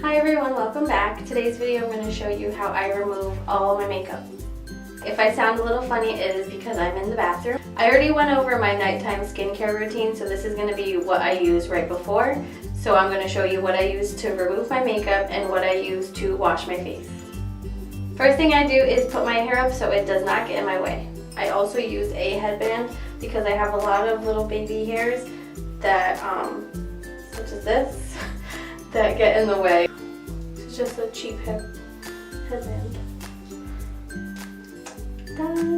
Hi everyone, welcome back. Today's video I'm going to show you how I remove all my makeup. If I sound a little funny, it is because I'm in the bathroom. I already went over my nighttime skincare routine, so this is going to be what I use right before. So I'm going to show you what I use to remove my makeup and what I use to wash my face. First thing I do is put my hair up so it does not get in my way. I also use a headband because I have a lot of little baby hairs that, such as this, that get in the way. It's just a cheap headband.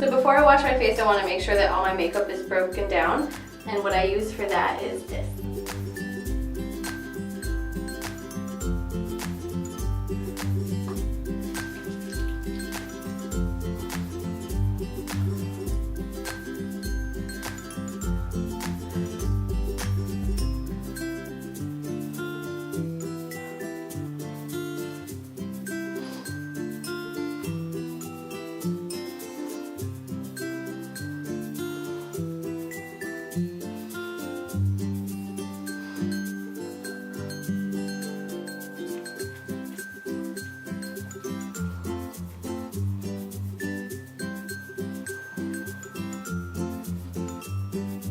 So before I wash my face, I want to make sure that all my makeup is broken down, and what I use for that is this.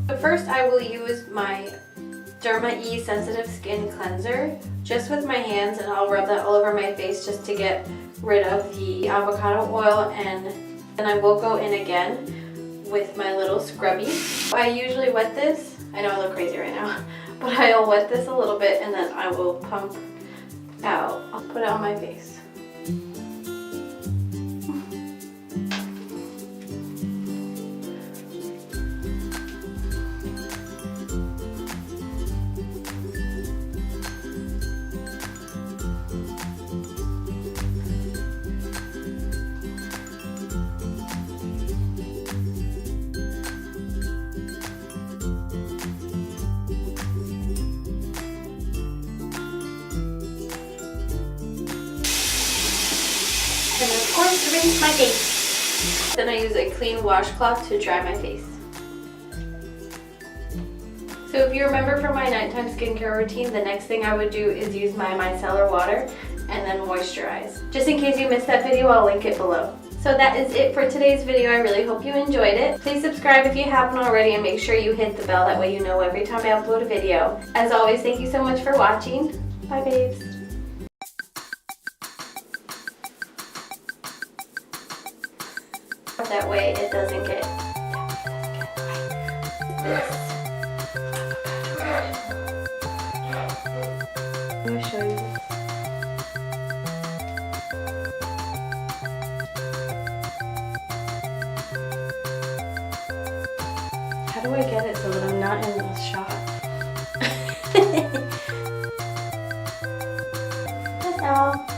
But first I will use my Derma-e Sensitive Skin Cleanser just with my hands, and I'll rub that all over my face just to get rid of the avocado oil, and then I will go in again with my little scrubby. I usually wet this, I know I look crazy right now, but I'll wet this a little bit and then I will pump out. I'll put it on my face. And of course, rinse my face. Then I use a clean washcloth to dry my face. So if you remember from my nighttime skincare routine, the next thing I would do is use my micellar water and then moisturize. Just in case you missed that video, I'll link it below. So that is it for today's video. I really hope you enjoyed it. Please subscribe if you haven't already, and make sure you hit the bell. That way you know every time I upload a video. As always, thank you so much for watching. Bye babes. That way it doesn't get this. I'm going to show you this. How do I get it so that I'm not in the shot? That's all.